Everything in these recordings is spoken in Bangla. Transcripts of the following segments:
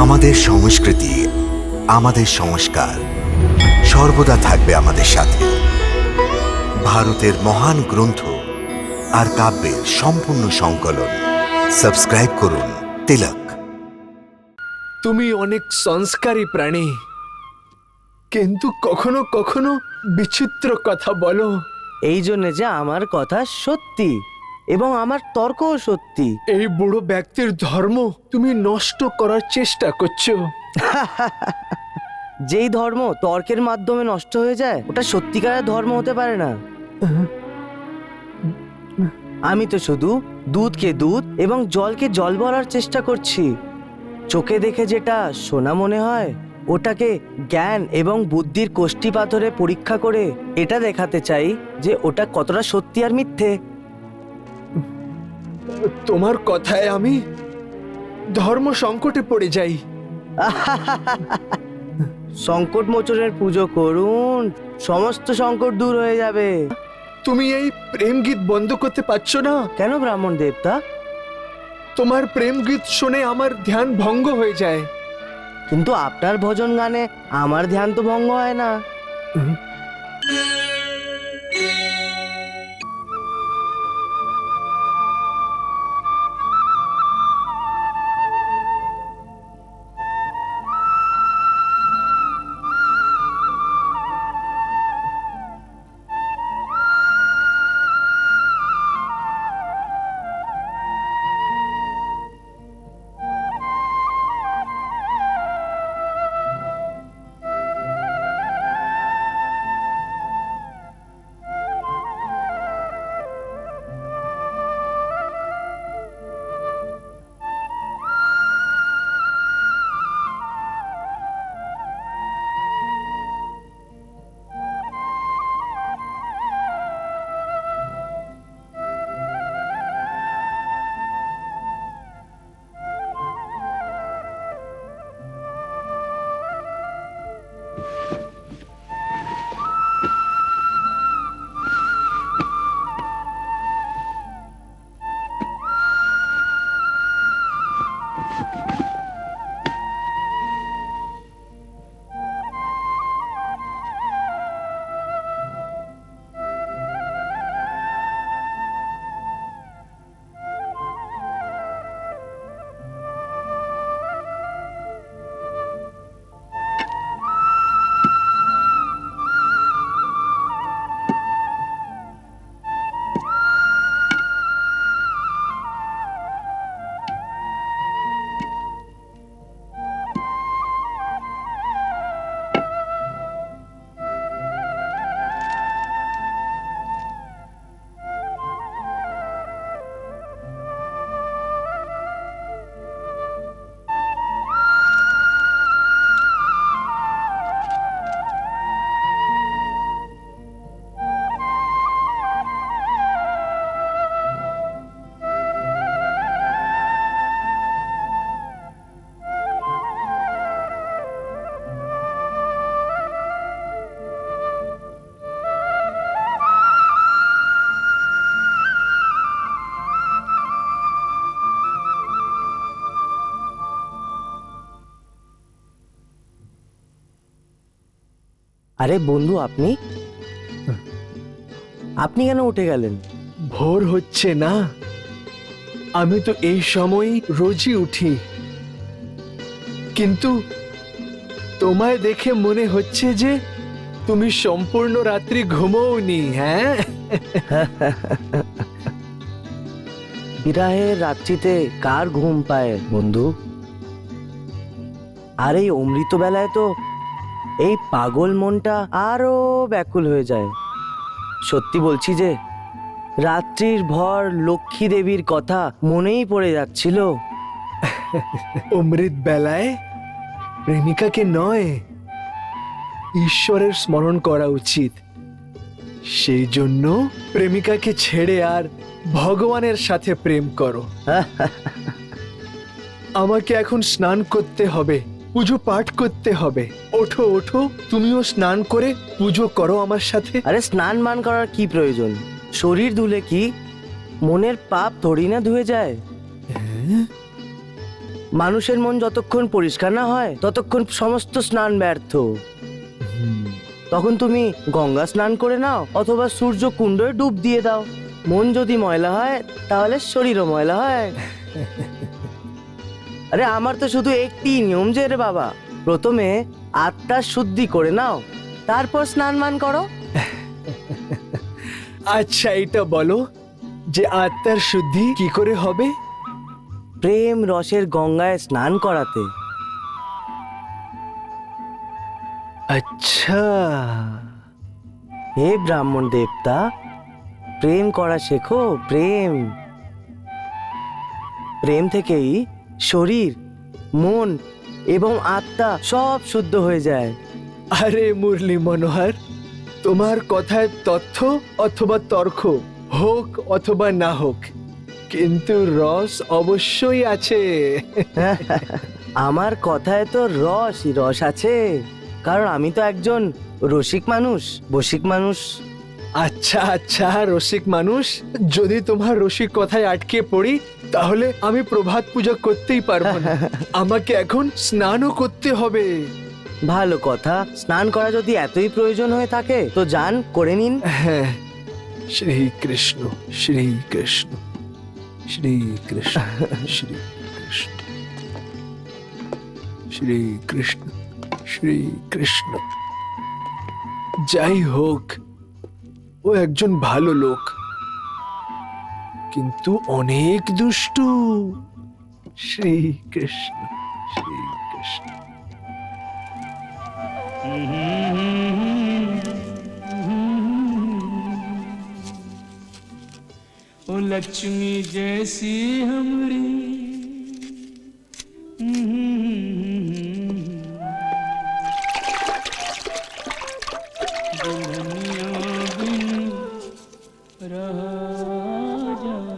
আমাদের সংস্কৃতি, আমাদের সংস্কার সর্বদা থাকবে আমাদের সাথে। ভারতের মহান গ্রন্থ আর কাব্যের সম্পূর্ণ সংকলন। সাবস্ক্রাইব করুন তিলক। তুমি অনেক সংস্কারী প্রাণী, কিন্তু কখনো কখনো বিচিত্র কথা বলো। এই জন্য যে আমার কথা সত্যি এবং আমার তর্কও সত্যি। এই বুড়ো ব্যক্তির ধর্ম তুমি নষ্ট করার চেষ্টা করছো। যেই ধর্ম তর্কের মাধ্যমে নষ্ট হয়ে যায় ওটা সত্যিকারের ধর্ম হতে পারে না। আমি তো শুধু দুধকে দুধ এবং জলকে জল বলার চেষ্টা করছি। চোখে দেখে যেটা সোনা মনে হয় ওটাকে জ্ঞান এবং বুদ্ধির কোষ্ঠী পাথরে পরীক্ষা করে এটা দেখাতে চাই যে ওটা কতটা সত্যি আর মিথ্যে। তোমার কথায় আমি ধর্ম সংকটে পড়ে যাই। সংকট মোচনের পুজো করুন, সমস্ত সংকট দূর হয়ে যাবে। তুমি এই প্রেম গীত বন্ধ করতে পারছো না? কেন ব্রাহ্মণ দেবতা? তোমার প্রেম গীত শুনে আমার ধ্যান ভঙ্গ হয়ে যায়। কিন্তু আপনার ভজন গানে আমার ধ্যান তো ভঙ্গ হয় না। আরে বন্ধু, আপনি আপনি কেন উঠে গেলেন? ভোর হচ্ছে না? আমি তো এই সময় রোজই উঠি, কিন্তু তোমায় দেখে মনে হচ্ছে যে তুমি সম্পূর্ণ রাত্রি ঘুমোওনি। হ্যাঁ, বিরাহের রাত্রিতে কার ঘুম পায় বন্ধু? আর এই অমৃত বেলায় তো এই পাগল মনটা আরো ব্যাকুল হয়ে যায়। সত্যি বলছি যে রাত্রির ভর লক্ষ্মী দেবীর কথা মনেই পড়ে যাচ্ছিল। অমৃত বেলায় প্রেমিকাকে নয়, ঈশ্বরের স্মরণ করা উচিত। সেই জন্য প্রেমিকাকে ছেড়ে আর ভগবানের সাথে প্রেম করো। আমাকে এখন স্নান করতে হবে, পুজো পাঠ করতে হবে। ওঠো ওঠো, তুমিও স্নান করে পুজো করো আমার সাথে। আরে স্নান মান করার কি প্রয়োজন? শরীর ধুলে কি মনের পাপ থোড়ি না ধুয়ে যায়? মানুষের মন যতক্ষণ পরিষ্কার না হয় ততক্ষণ সমস্ত স্নান ব্যর্থ। তখন তুমি গঙ্গা স্নান করে নাও অথবা সূর্য কুণ্ডে ডুব দিয়ে দাও। মন যদি ময়লা হয় তাহলে শরীরও ময়লা হয়। আরে আমার তো শুধু একটি নিয়ম যে রে বাবা, প্রথমে আত্মার শুদ্ধি করে নাও, তারপর স্নান মান করো। আচ্ছা এটা বলো যে আত্মার শুদ্ধি কি করে হবে? প্রেম রসের গঙ্গায় স্নান করাতে। আচ্ছা, হে ব্রাহ্মণ দেবতা, প্রেম করা শেখো। প্রেম প্রেম থেকেই শরীর, মন এবং আত্মা সব শুদ্ধ হয়ে যায়। আরে মুরলী মনোহর, তোমার কথায় তথ্য অথবা তর্ক হোক অথবা না হোক, কিন্তু রস অবশ্যই আছে। আমার কথায় তো রস আছে, কারণ আমি তো একজন রসিক মানুষ, বসিক মানুষ। আচ্ছা আচ্ছা, রসিক মানুষ, যদি তোমার রসিক কথায় আটকে পড়ি তাহলে আমি প্রভাত পূজা করতেই পারবো না। আমাকে এখন স্নানও করতে হবে। ভালো কথা, স্নান করা যদি এতই প্রয়োজন হয়ে থাকে তো যান করে নিন। হ্যাঁ, শ্রীকৃষ্ণ শ্রীকৃষ্ণ শ্রীকৃষ্ণ শ্রীকৃষ্ণ শ্রীকৃষ্ণ শ্রীকৃষ্ণ। যাই হোক, ও একজন ভালো লোক, কিন্তু অনেক দুষ্টু। শ্রীকৃষ্ণ শ্রীকৃষ্ণ। ओ लक्ष्मी जैसी हमरी दुल्हनिया बिन रहा जाए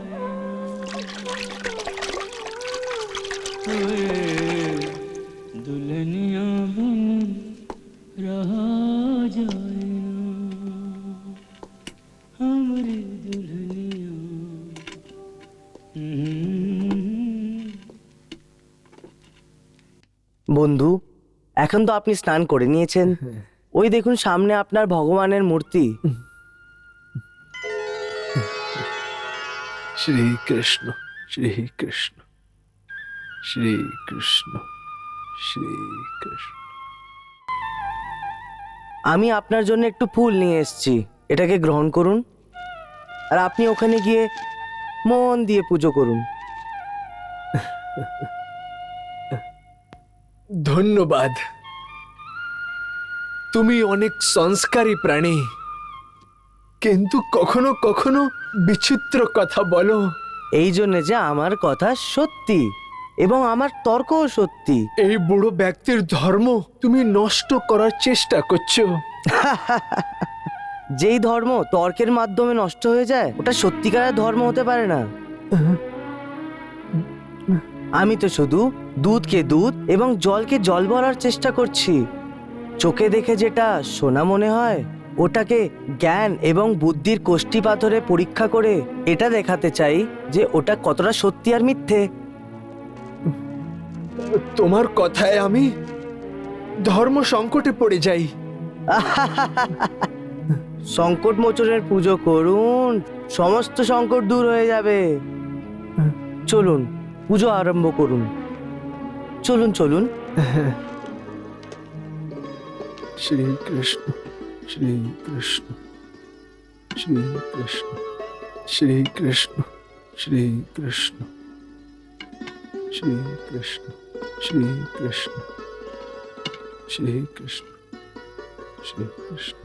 दुल्हनिया बिन रहा जाए हमरी दुल्हनिया। বন্ধু, এখন তো আপনি স্নান করে নিয়েছেন, ওই দেখুন সামনে আপনার ভগবানের মূর্তি। শ্রীকৃষ্ণ শ্রীকৃষ্ণ শ্রীকৃষ্ণ শ্রীকৃষ্ণ। আমি আপনার জন্য একটু ফুল নিয়ে এসেছি, এটাকে গ্রহণ করুন, আর আপনি ওখানে গিয়ে মন দিয়ে পুজো করুন। ধন্যবাদ, তুমি অনেক সংস্কারী প্রাণী, কিন্তু কখনো কখনো বিচিত্র কথা বলো। এই জন্যে যে আমার কথা সত্যি এবং আমার তর্কও সত্যি। এই বুড়ো ব্যক্তির ধর্ম তুমি নষ্ট করার চেষ্টা করছো। যেই ধর্ম তর্কের মাধ্যমে নষ্ট হয়ে যায় ওটা সত্যিকারের ধর্ম হতে পারে না। আমি তো শুধু দুধকে দুধ এবং জলকে জল বলার চেষ্টা করছি। চোখে দেখে যেটা সোনা মনে হয় ওটাকে জ্ঞান এবং বুদ্ধির কোষ্ঠী পাথরে পরীক্ষা করে এটা দেখাতে চাই যে ওটা কতটা সত্যি আর মিথ্যে। তোমার কথায় আমি ধর্ম সংকটে পড়ে যাই। সংকট মোচনের পুজো করুন, সমস্ত সংকট দূর হয়ে যাবে। চলুন পুজো আরম্ভ করুন, চলুন চলুন। শ্রীকৃষ্ণ শ্রীকৃষ্ণ শ্রীকৃষ্ণ শ্রীকৃষ্ণ শ্রীকৃষ্ণ শ্রীকৃষ্ণ শ্রীকৃষ্ণ শ্রীকৃষ্ণ শ্রীকৃষ্ণ।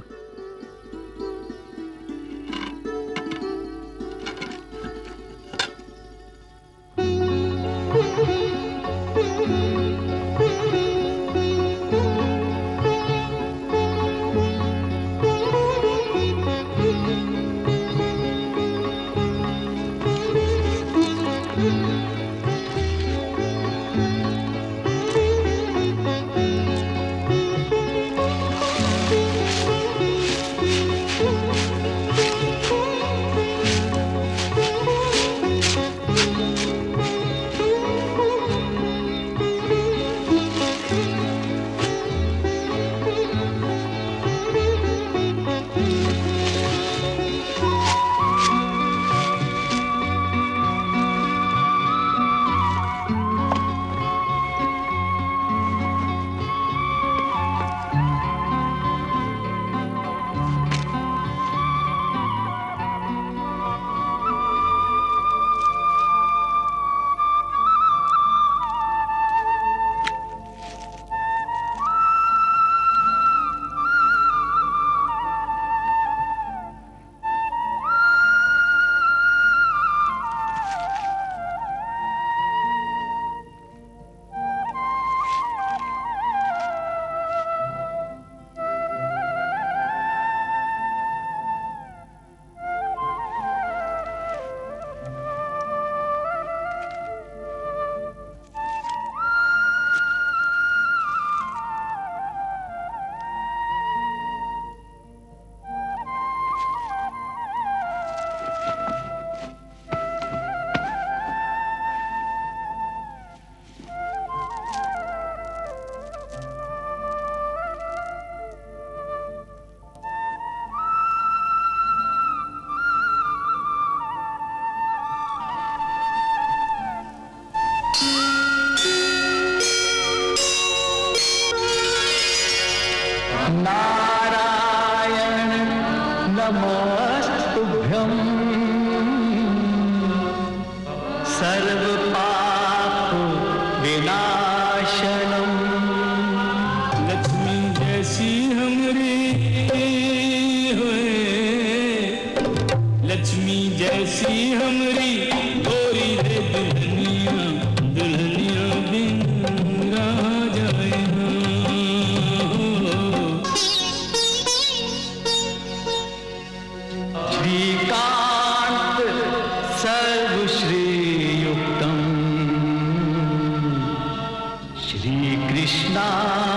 श्रीकृष्णाय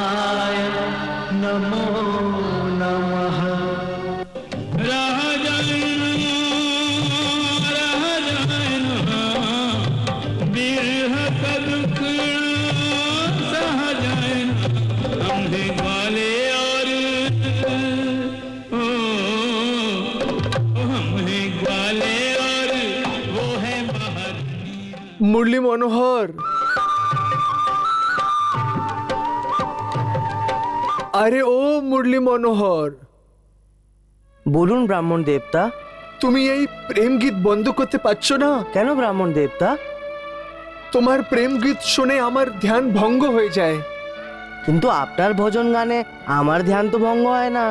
नमो नमः। মুরলী মনোহর, আরে ও মুরলী মনোহর, বলুন ব্রাহ্মণ দেবতা। তুমি এই প্রেম গীত বন্ধ করতে পারছো না? কেন ব্রাহ্মণ দেবতা? তোমার প্রেম গীত শুনে আমার ধ্যান ভঙ্গ হয়ে যায়। কিন্তু আপনার ভজন গানে আমার ধ্যান তো ভঙ্গ হয় না।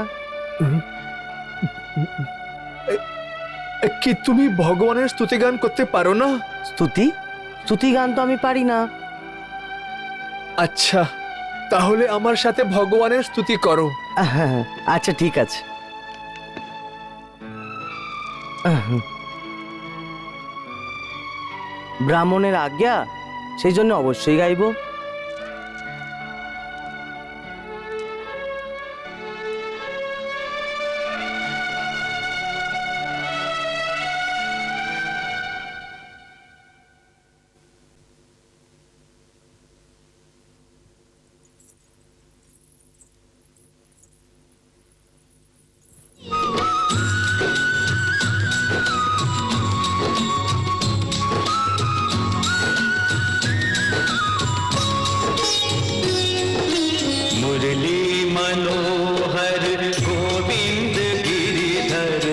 কি তুমি ভগবানের স্তুতি গান করতে পারো না? স্তুতি স্তুতি গান তো আমি পারি না। আচ্ছা, তাহলে আমার সাথে ভগবানের স্তুতি করো। আচ্ছা ঠিক আছে। ব্রাহ্মণের আজ্ঞা, সেই জন্য অবশ্যই গাইব। मुरली मनोहर गोविंद गिरिधर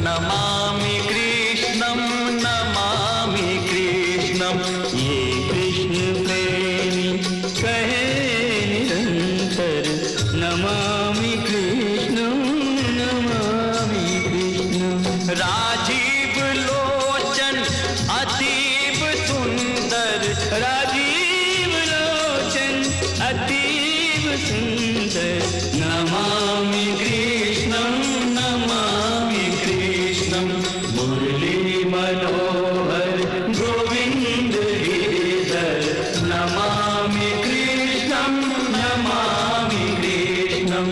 नमामि कृष्णं नमामि कृष्णं। ये कृष्ण प्रेमी कहे निरंतर नमामि कृष्णं नमामि कृष्णं। राजीव लोचन अतीव सुंदर, राजीव लोचन अतीव सुंदर नमामि कृष्णं नमामि कृष्णं। मुरली मनोहर गोविंद गिरिधर नमामि कृष्णं नमामि कृष्णं।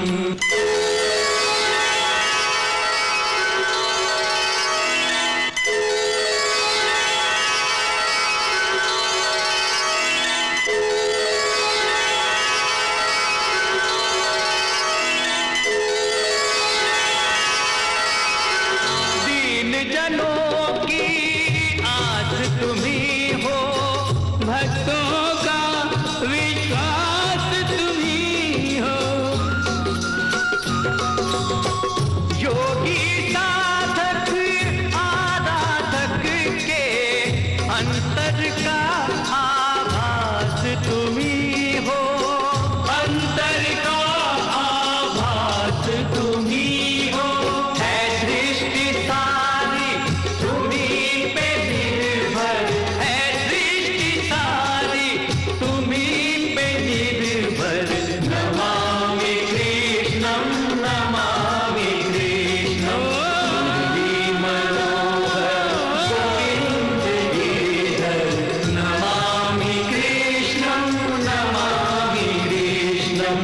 दीन जनों की आस तुम्ही हो, भक्तों का विश्वास तुम्ही हो। योगी साधक आराधक के अंतर का आभास तुम्ही हो, अंतर का आभास तुम्ही हो। है दृष्टि सारी तुम्हीं पे निर्भर, है दृष्टि सारी तुम्हीं पे निर्भर नमामि कृष्णं नमामि कृष्णं। मुरली मनोहर गोविंद गिरिधर नमामि कृष्णं नमामि कृष्णं।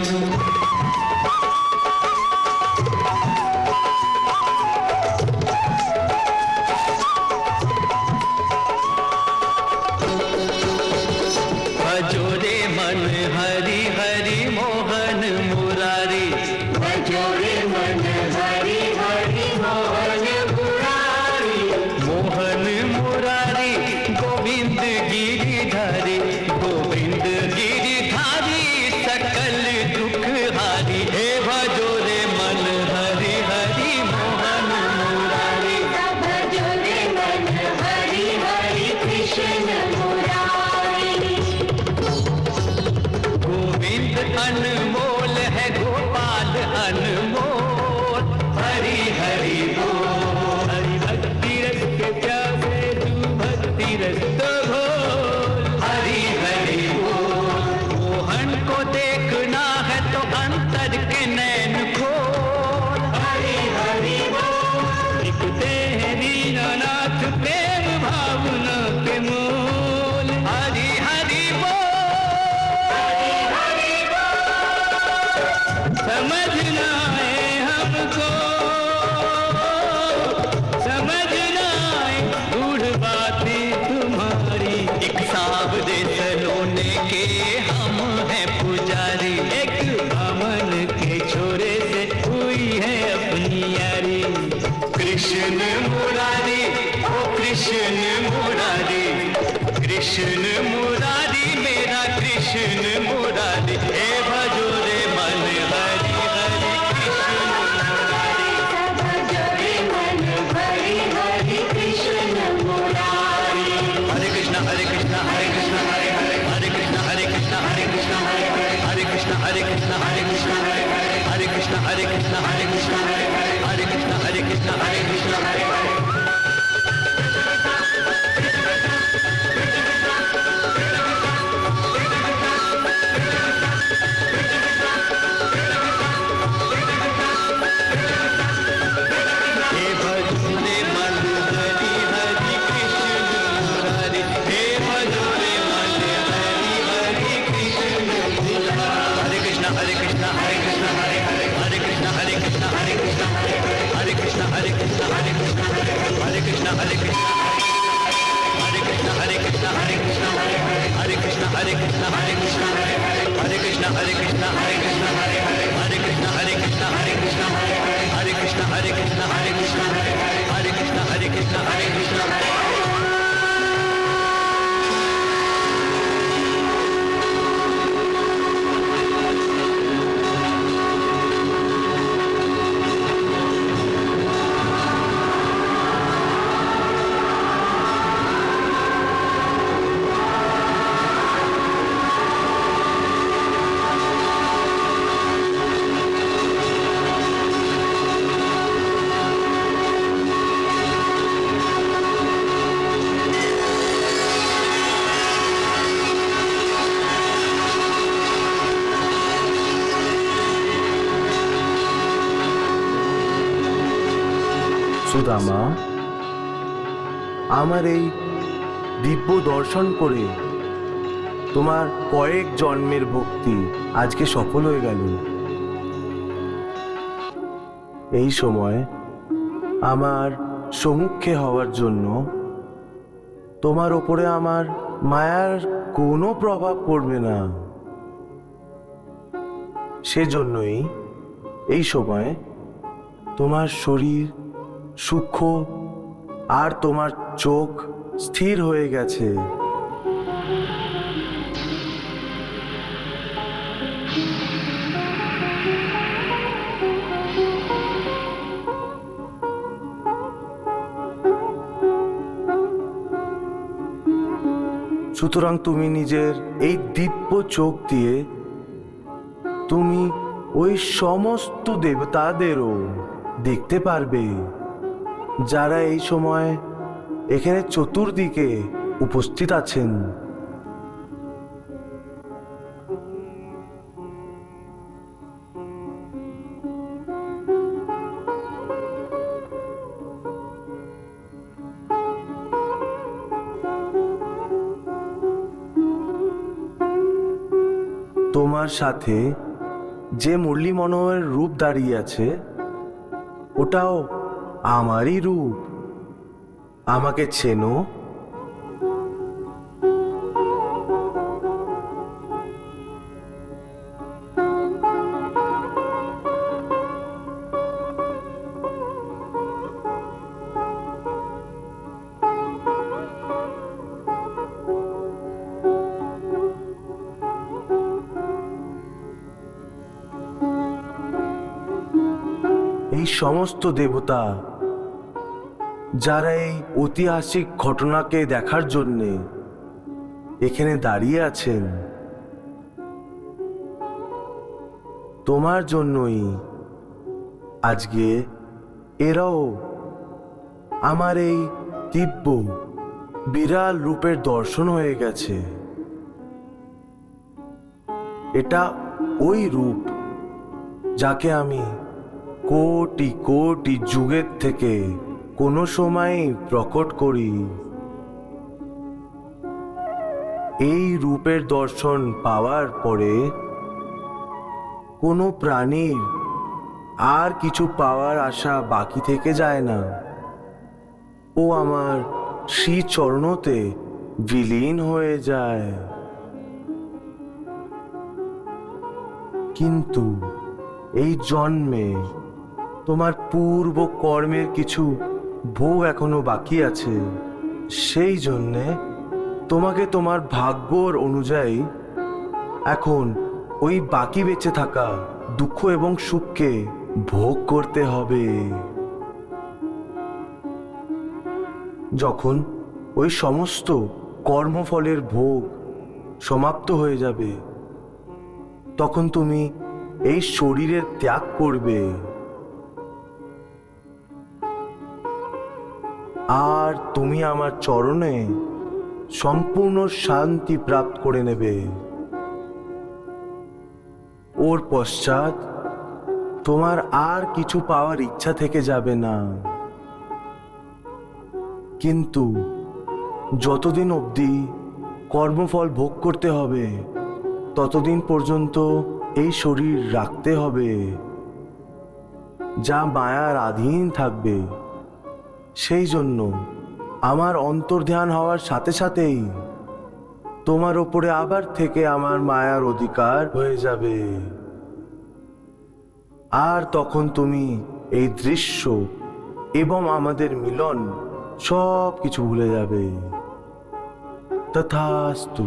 भजोरे मन हरि हरि मोहन मुरारी, भजोरे मन हरि हरि मोहन मुरारी। मोहन मुरारी गोविंद गिरिधारी, गोविंद गिरिधारी सकल दुख हारी। हे भजोरे मन हरि हरि मोहन मुरारी, भजोरे मन हरि हरि कृष्ण मुरारी। गोविंद अनमोल है गोपाल अनमोल, हरि हरि बोल। हरि भक्ति रस के प्यासे तू भक्ति रस तो घोल, हरि हरि बोल। मोहन को देखना है तो अंतर के नैन खोल, हरि हरि बोल। दिखते हैं दीनानाथ प्रेम भावना के मोल, हरि हरि बोल। समझना है हमको, समझना है गूढ़ बातें तुम्हारी। एक सावरे सलोने के हम हैं पुजारी, एक अमन के छोरे से हुई है अपनी यारी। कृष्ण मुरारी, ओ कृष्ण मुरारी, कृष्ण मुरारी मेरा कृष्ण मुरारी। हे भजो रे मन हरि हरि कृष्ण मुरारी। सब जोड़े मन हरि हरि कृष्ण मुरारी। हरे कृष्ण हरे कृष्ण हरे कृष्ण हरे हरे, हरे कृष्ण हरे कृष्ण हरे कृष्ण हरे हरे, हरे कृष्ण हरे कृष्ण हरे कृष्ण हरे हरे, हरे कृष्ण हरे कृष्ण हरे कृष्ण हरे हरे, हरे कृष्ण हरे कृष्ण हरे कृष्ण हरे हरे। हे भजो रे मन हरि हरि कृष्ण मुरारी, हे भजो रे मन हरि हरि कृष्ण मुरारी। हरे कृष्ण हरे कृष्ण हरे कृष्ण हरे हरे, हरे कृष्ण हरे कृष्ण हरे कृष्ण हरे हरे, हरे कृष्ण हरे कृष्ण हरे कृष्ण हरे हरे, हरे कृष्ण हरे कृष्ण हरे कृष्ण हरे कृष्ण हरे कृष्ण हरे हरे, हरे कृष्ण हरे कृष्ण हरे कृष्ण हरे हरे, हरे कृष्ण हरे कृष्ण हरे कृष्ण हरे हरे, हरे कृष्ण हरे कृष्ण हरे कृष्ण हरे हरे, हरे कृष्ण हरे कृष्ण हरे कृष्ण हरे हरे, हरे कृष्ण हरे कृष्ण हरे कृष्ण हरे हरे। সুদামা, আমার এই দিব্য দর্শন করে তোমার কয়েক জন্মের ভক্তি আজকে সফল হয়ে গেল। এই সময় আমার সম্মুখে হওয়ার জন্য তোমার ওপরে আমার মায়ার কোনো প্রভাব পড়বে না। সেজন্যই এই সময় তোমার শরীর সূক্ষ্ম আর তোমার চোখ স্থির হয়ে গেছে। সুতরাং তুমি নিজের এই দিব্য চোখ দিয়ে তুমি ওই সমস্ত দেবতাদেরও দেখতে পারবে যারা এই সময় এখানে চতুর্দিকে উপস্থিত আছেন। তোমার সাথে যে মুরলী মনোহরের রূপ দাঁড়িয়ে আছে ওটাও আমারই রূপ। আমাকে চেনো? এই সমস্ত দেবতা যারা এই ঐতিহাসিক ঘটনাকে দেখার জন্যে এখানে দাঁড়িয়ে আছেন, তোমার জন্যই আজকে এরাও আমার এই দিব্য বিরাল রূপের দর্শন হয়ে গেছে। এটা ওই রূপ যাকে আমি কোটি কোটি যুগের থেকে কোনো সময় প্রকট করি। এই রূপের দর্শন পাওয়ার পরে কোনো প্রাণীর আর কিছু পাওয়ার আশা বাকি থেকে যায় না। ও আমার শ্রী চরণতে বিলীন হয়ে যায়। কিন্তু এই জন্মে তোমার পূর্ব কর্মের কিছু ভোগ এখনো বাকি আছে। সেই জন্যে তোমাকে তোমার ভাগ্যর অনুযায়ী এখন ওই বাকি বেঁচে থাকা দুঃখ এবং সুখকে ভোগ করতে হবে। যখন ওই সমস্ত কর্মফলের ভোগ সমাপ্ত হয়ে যাবে, তখন তুমি এই শরীরের ত্যাগ করবে আর তুমি আমার চরণে সম্পূর্ণ শান্তি প্রাপ্ত করে নেবে। ওর পশ্চাৎ তোমার আর কিছু পাওয়ার ইচ্ছা থেকে যাবে না। কিন্তু যতদিন অবধি কর্মফল ভোগ করতে হবে, ততদিন পর্যন্ত এই শরীর রাখতে হবে, যা মায়ার অধীন থাকবে। সেই জন্য আমার অন্তর্ধান হওয়ার সাথে সাথেই তোমার ওপরে আবার থেকে আমার মায়ার অধিকার হয়ে যাবে। আর তখন তুমি এই দৃশ্য এবং আমাদের মিলন সব কিছু ভুলে যাবে। তথাস্তু।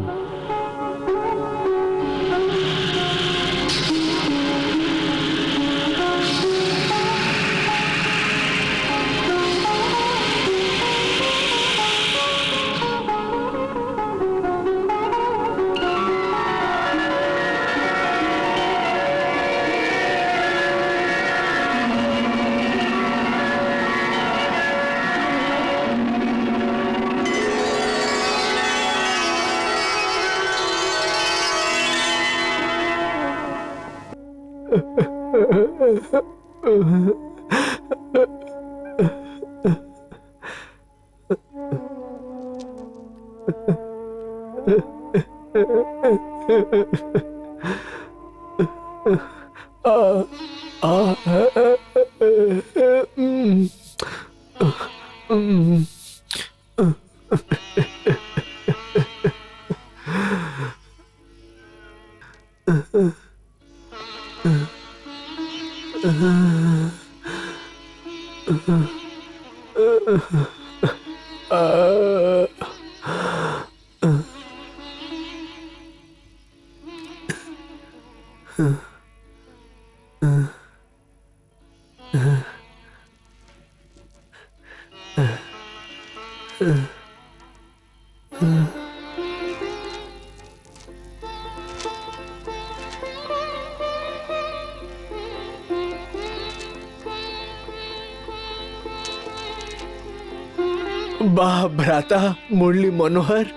বাহ ভ্রাতা মুরলী মনোহর,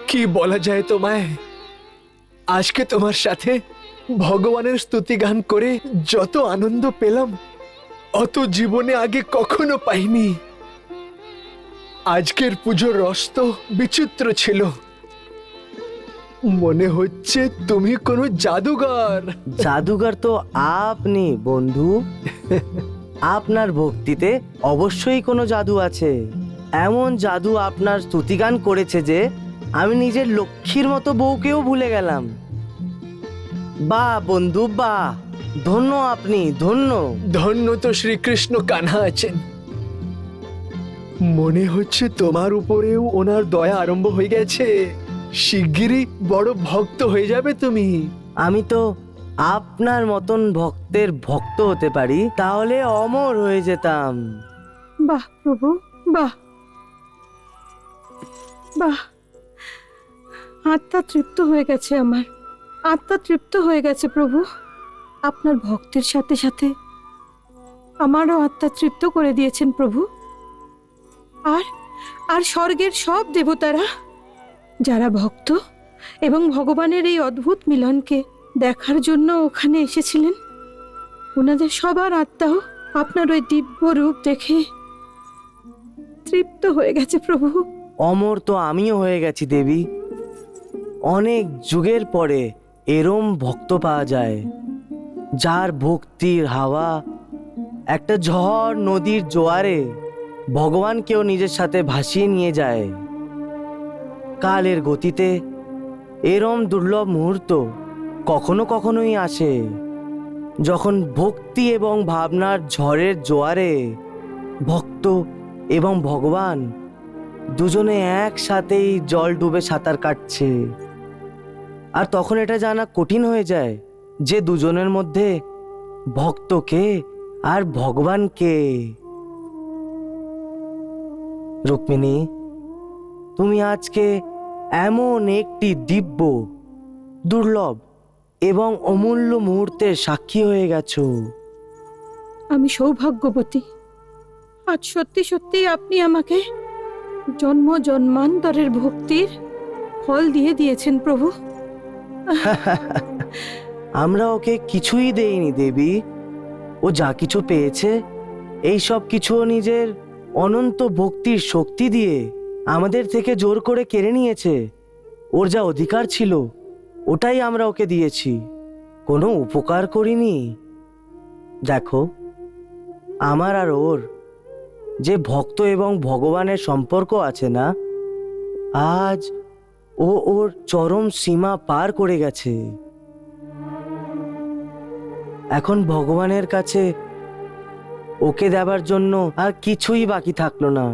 কি বলা যায় তোমায়। আজকে তোমার সাথে ভগবানের স্তুতি গান করে যত আনন্দ পেলাম, অত জীবনে আগে কখনো পাইনি। আজকের পুজোর রস তো বিচিত্র ছিল। মনে হচ্ছে তুমি কোনো জাদুঘর। জাদুঘর তো আপনি বন্ধু। আপনার ভক্তিতে অবশ্যই কোনো জাদু আছে। এমন জাদু আপনার স্তুতিগান করেছে যে আমি নিজের লক্ষ্মীর মতো বউকেও ভুলে গেলাম। বাহ বন্ধু বাহ, ধন্য আপনি, ধন্য। ধন্য তো শ্রীকৃষ্ণ কানহা আছেন। মনে হচ্ছে তোমার উপরেও ওনার দয়া আরম্ভ হয়ে গেছে। শিগগিরই বড় ভক্ত হয়ে যাবে তুমি। আমি তো আপনার মতন ভক্তের ভক্ত হতে পারি, তাহলে অমর হয়ে যেতাম। বাহ প্রভু, বাহ বাহ, আত্মা তৃপ্ত হয়ে গেছে আমার, আত্মা তৃপ্ত হয়ে গেছে প্রভু। আপনার ভক্তের সাথে সাথে আমারও আত্মা তৃপ্ত করে দিয়েছেন প্রভু। আর আর স্বর্গের সব দেবতারা যারা ভক্ত এবং ভগবানের এই অদ্ভুত মিলনকে দেখার জন্য ওখানে এসেছিলেন, ওনাদের সবার আত্মাও আপনার ওই দিব্য রূপ দেখে তৃপ্ত হয়ে গেছে প্রভু। অমর তো আমিও হয়ে গেছি দেবী। অনেক যুগের পরে এরম ভক্ত পাওয়া যায় যার ভক্তির হাওয়া একটা ঝড় নদীর জোয়ারে ভগবানকেও নিজের সাথে ভাসিয়ে নিয়ে যায়। কালের গতিতে এরম দুর্লভ মুহূর্ত কখনো কখনোই আসে, যখন ভক্তি এবং ভাবনার ঝড়ের জোয়ারে ভক্ত এবং ভগবান দুজনে একসাথেই জল ডুবে সাঁতার কাটছে। আর তখন এটা জানা কঠিন হয়ে যায় যে দুজনের মধ্যে ভক্তকে আর ভগবানকে। রুক্মিণী, তুমি আজকে এমন একটি দিব্য, দুর্লভ এবং অমূল্য মুহূর্তের সাক্ষী হয়ে গেছো। আমি সৌভাগ্যবতী। আজ সত্যি সত্যি আপনি আমাকে জন্ম জন্মান্তরের ভক্তির ফল দিয়ে দিয়েছেন প্রভু। আমরা ওকে কিছুই দেইনি দেবী। ও যা কিছু পেয়েছে এই সব কিছু নিজের অনন্ত ভক্তির শক্তি দিয়ে আমাদের থেকে জোর করে কেড়ে নিয়েছে। ওর যা অধিকার ছিল ওটাই আমরা ওকে দিয়েছি, কোনো উপকার করিনি। দেখো, আমার আর ওর যে ভক্ত এবং ভগবানের সম্পর্ক আছে না, আজ ও ওর চরম সীমা পার করে গেছে। এখন ভগবানের কাছে ওকে দেবার জন্য আর কিছুই বাকি থাকলো না।